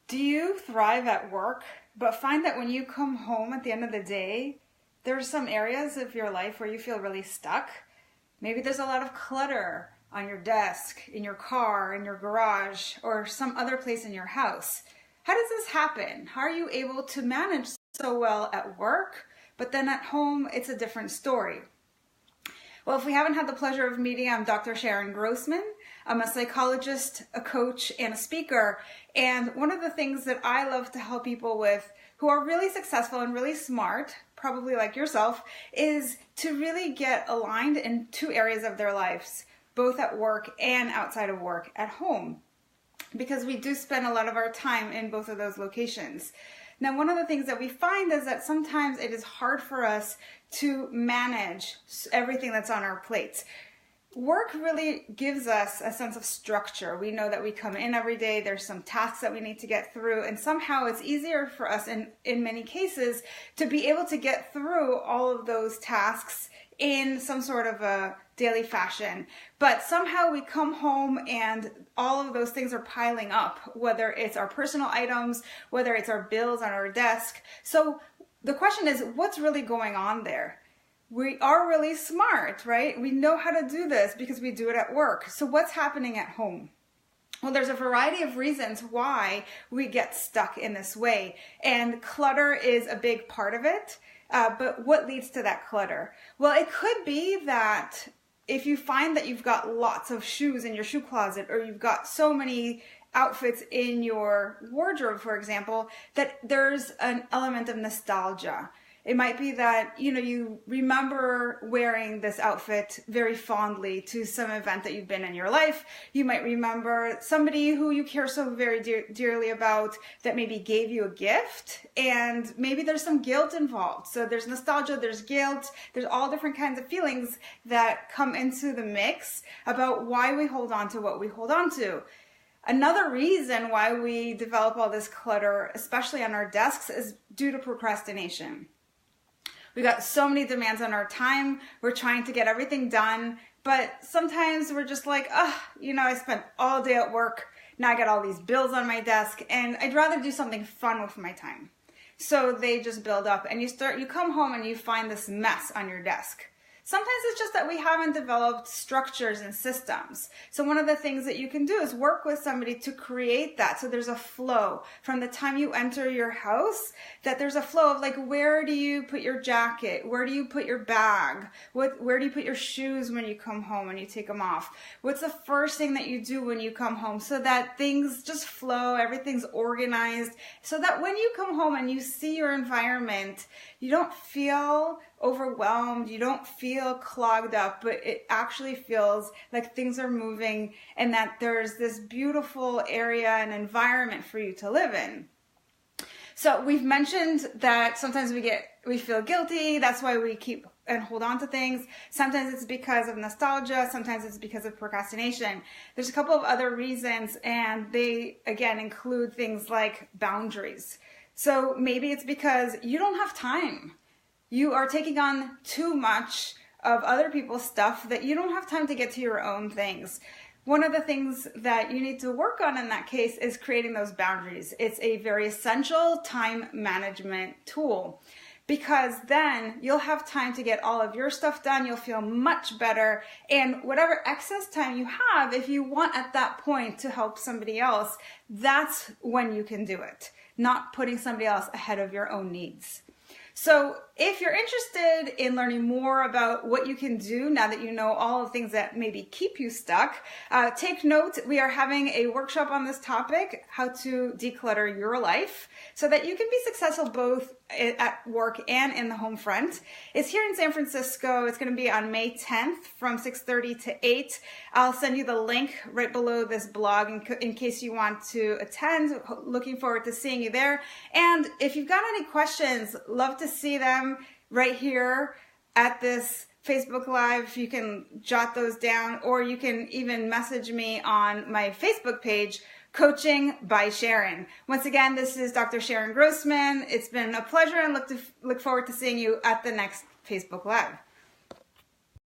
Do you thrive at work, but find that when you come home at the end of the day, there's some areas of your life where you feel really stuck? Maybe there's a lot of clutter on your desk, in your car, in your garage, or some other place in your house. How does this happen? How are you able to manage so well at work, but then at home it's a different story? Well, if we haven't had the pleasure of meeting, I'm Dr. Sharon Grossman. I'm a psychologist, a coach, and a speaker. And one of the things that I love to help people with who are really successful and really smart, probably like yourself, is to really get aligned in two areas of their lives, both at work and outside of work, at home, because we do spend a lot of our time in both of those locations. Now, one of the things that we find is that sometimes it is hard for us to manage everything that's on our plates. Work really gives us a sense of structure. We know that we come in every day, there's some tasks that we need to get through, and somehow it's easier for us in many cases to be able to get through all of those tasks in some sort of a daily fashion. But somehow we come home and all of those things are piling up, whether it's our personal items, whether it's our bills on our desk. So the question is, what's really going on there? We are really smart, right? We know how to do this because we do it at work. So what's happening at home? Well, there's a variety of reasons why we get stuck in this way, and clutter is a big part of it. But what leads to that clutter? Well, it could be that if you find that you've got lots of shoes in your shoe closet, or you've got so many outfits in your wardrobe, for example, that there's an element of nostalgia. It might be that, you remember wearing this outfit very fondly to some event that you've been in your life. You might remember somebody who you care so very dearly about that maybe gave you a gift, and maybe there's some guilt involved. So there's nostalgia, there's guilt, there's all different kinds of feelings that come into the mix about why we hold on to what we hold on to. Another reason why we develop all this clutter, especially on our desks, is due to procrastination. We got so many demands on our time. We're trying to get everything done, but sometimes we're just like, I spent all day at work. Now I got all these bills on my desk, and I'd rather do something fun with my time. So they just build up, and you come home and you find this mess on your desk. Sometimes it's just that we haven't developed structures and systems. So one of the things that you can do is work with somebody to create that. So there's a flow from the time you enter your house, that there's a flow of like, where do you put your jacket? Where do you put your bag? Where do you put your shoes when you come home and you take them off? What's the first thing that you do when you come home, so that things just flow, everything's organized, so that when you come home and you see your environment, you don't feel overwhelmed, you don't feel clogged up, but it actually feels like things are moving and that there's this beautiful area and environment for you to live in. So we've mentioned that sometimes we feel guilty. That's why we keep and hold on to things. Sometimes it's because of nostalgia. Sometimes it's because of procrastination. There's a couple of other reasons, and they, again, include things like boundaries. So maybe it's because you don't have time. You are taking on too much of other people's stuff that you don't have time to get to your own things. One of the things that you need to work on in that case is creating those boundaries. It's a very essential time management tool, because then you'll have time to get all of your stuff done. You'll feel much better. And whatever excess time you have, if you want at that point to help somebody else, that's when you can do it, not putting somebody else ahead of your own needs. So if you're interested in learning more about what you can do now that you know all the things that maybe keep you stuck, take note. We are having a workshop on this topic, how to declutter your life so that you can be successful both at work and in the home front. It's here in San Francisco. It's going to be on May 10th from 6:30 to 8. I'll send you the link right below this blog in case you want to attend. Looking forward to seeing you there. And if you've got any questions, love to see them right here at this Facebook Live. You can jot those down, or you can even message me on my Facebook page, Coaching by Sharon. Once again, this is Dr. Sharon Grossman. It's been a pleasure, and look forward to seeing you at the next Facebook Live.